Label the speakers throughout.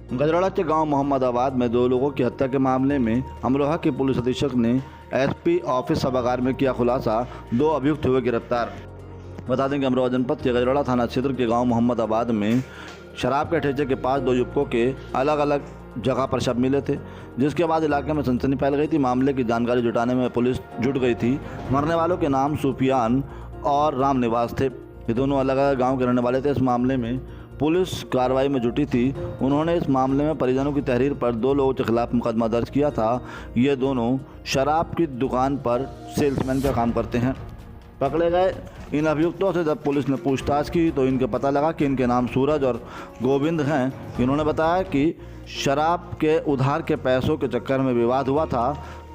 Speaker 1: गजराड़ा के गांव मोहम्मदाबाद में 2 लोगों की हत्या के मामले में अमरोहा के पुलिस अधीक्षक ने एसपी ऑफिस सभागार में किया खुलासा। 2 अभियुक्त हुए गिरफ्तार। बता दें कि अमरोहा जनपद के गजराड़ा थाना क्षेत्र के गांव मोहम्मदाबाद में शराब के ठेके के पास 2 युवकों के अलग अलग जगह पर शव मिले थे, जिसके बाद इलाके में सनसनी फैल गई थी। मामले की जानकारी जुटाने में पुलिस जुट गई थी। मरने वालों के नाम सुफियान और राम निवास थे। ये दोनों अलग अलग गाँव के रहने वाले थे। इस मामले में पुलिस कार्रवाई में जुटी थी। उन्होंने इस मामले में परिजनों की तहरीर पर 2 लोगों के खिलाफ मुकदमा दर्ज किया था। ये दोनों शराब की दुकान पर सेल्समैन का काम करते हैं। पकड़े गए इन अभियुक्तों से जब पुलिस ने पूछताछ की तो इनके पता लगा कि इनके नाम सूरज और गोविंद हैं। इन्होंने बताया कि शराब के उधार के पैसों के चक्कर में विवाद हुआ था,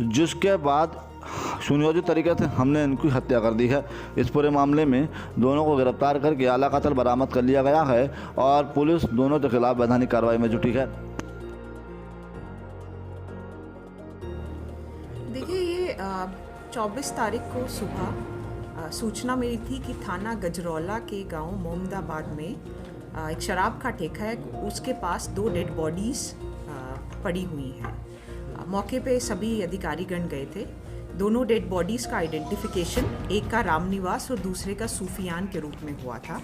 Speaker 1: जिसके बाद सुनियोजित तरीके से हमने इनकी हत्या कर दी है। इस पूरे मामले में दोनों को गिरफ्तार करके आला कत्ल बरामद कर लिया गया है और पुलिस दोनों के खिलाफ वैधानिक कार्रवाई में जुटी है।
Speaker 2: देखिए, ये 24 तारीख को सुबह सूचना मिली थी कि थाना गजरौला के गांव मोहम्मदाबाद में एक शराब का ठेका है, उसके पास 2 डेड बॉडीज़ पड़ी हुई हैं। मौके पे सभी अधिकारीगण गए थे। दोनों डेड बॉडीज़ का आइडेंटिफिकेशन एक का रामनिवास और दूसरे का सूफियान के रूप में हुआ था।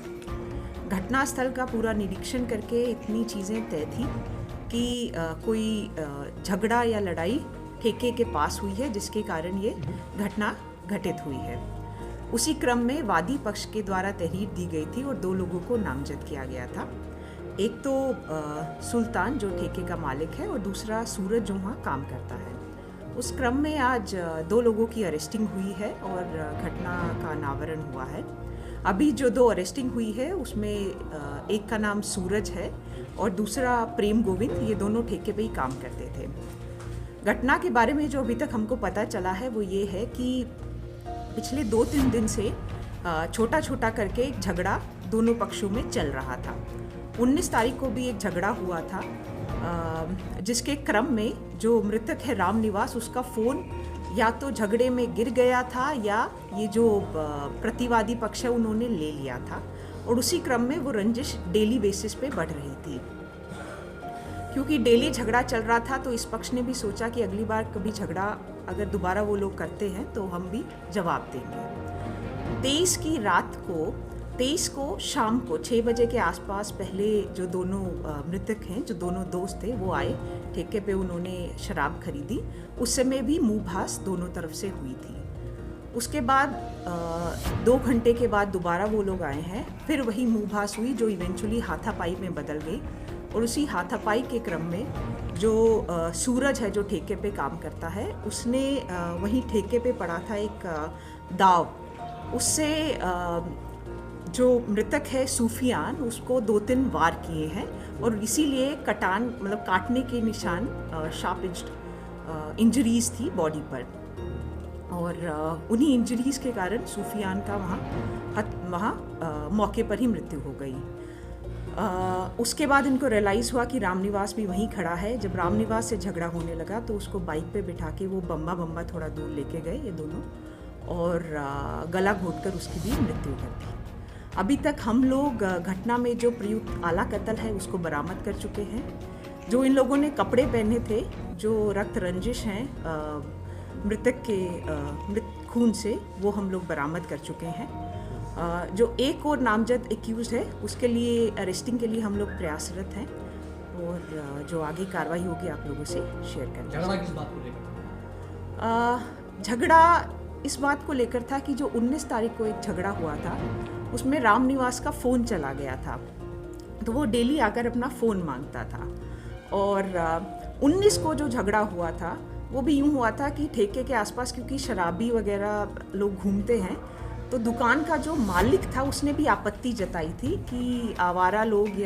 Speaker 2: घटनास्थल का पूरा निरीक्षण करके इतनी चीज़ें तय थी कि कोई झगड़ा या लड़ाई ठेके के पास हुई है, जिसके कारण ये घटना घटित हुई है। उसी क्रम में वादी पक्ष के द्वारा तहरीर दी गई थी और 2 लोगों को नामजद किया गया था। एक तो सुल्तान जो ठेके का मालिक है और दूसरा सूरज जो वहाँ काम करता है। उस क्रम में आज 2 लोगों की अरेस्टिंग हुई है और घटना का अनावरण हुआ है। अभी जो 2 अरेस्टिंग हुई है उसमें एक का नाम सूरज है और दूसरा प्रेम गोविंद। ये दोनों ठेके पे ही काम करते थे। घटना के बारे में जो अभी तक हमको पता चला है वो ये है कि पिछले 2-3 दिन से छोटा छोटा करके एक झगड़ा दोनों पक्षों में चल रहा था। 19 तारीख को भी एक झगड़ा हुआ था, जिसके क्रम में जो मृतक है रामनिवास, उसका फ़ोन या तो झगड़े में गिर गया था या ये जो प्रतिवादी पक्ष है उन्होंने ले लिया था और उसी क्रम में वो रंजिश डेली बेसिस पे बढ़ रही थी। क्योंकि डेली झगड़ा चल रहा था तो इस पक्ष ने भी सोचा कि अगली बार कभी झगड़ा अगर दोबारा वो लोग करते हैं तो हम भी जवाब देंगे। 23 को शाम को 6 बजे के आसपास पहले जो दोनों मृतक हैं, जो दोनों दोस्त थे, वो आए ठेके पे। उन्होंने शराब खरीदी। उस समय भी मुँहभास दोनों तरफ से हुई थी। उसके बाद 2 घंटे के बाद दोबारा वो लोग आए हैं, फिर वही मुँहभास हुई जो इवेंचुअली हाथापाई में बदल गई। और उसी हाथापाई के क्रम में जो सूरज है जो ठेके पे काम करता है, उसने वहीं ठेके पे पड़ा था एक दाव, उससे जो मृतक है सूफियान, उसको 2-3 वार किए हैं और इसीलिए काटने के निशान, शार्प इंजरीज थी बॉडी पर। और उन्हीं इंजरीज के कारण सूफियान का वहाँ मौके पर ही मृत्यु हो गई। उसके बाद इनको रियलाइज़ हुआ कि रामनिवास भी वहीं खड़ा है। जब रामनिवास से झगड़ा होने लगा तो उसको बाइक पे बिठा के वो बम्बा थोड़ा दूर लेके गए ये दोनों और गला घोटकर उसकी भी मृत्यु कर दी। अभी तक हम लोग घटना में जो प्रयुक्त आला कत्ल है उसको बरामद कर चुके हैं। जो इन लोगों ने कपड़े पहने थे, जो रक्त रंजिश हैं मृतक के खून से, वो हम लोग बरामद कर चुके हैं। जो एक और नामजद एक्यूज है उसके लिए अरेस्टिंग के लिए हम लोग प्रयासरत हैं और जो आगे कार्रवाई होगी आप लोगों से शेयर करेंगे।
Speaker 3: झगड़ा किस बात को लेकर?
Speaker 2: झगड़ा इस बात को लेकर था कि जो 19 तारीख को एक झगड़ा हुआ था उसमें रामनिवास का फ़ोन चला गया था, तो वो डेली आकर अपना फ़ोन मांगता था। और 19 को जो झगड़ा हुआ था वो भी यूँ हुआ था कि ठेके के आसपास क्योंकि शराबी वगैरह लोग घूमते हैं, तो दुकान का जो मालिक था उसने भी आपत्ति जताई थी कि आवारा लोग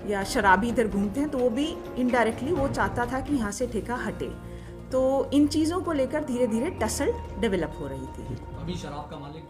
Speaker 2: या शराबी इधर घूमते हैं, तो वो भी इनडायरेक्टली वो चाहता था कि यहाँ से ठेका हटे। तो इन चीज़ों को लेकर धीरे धीरे टसल डेवलप हो रही थी।
Speaker 3: अभी शराब का मालिक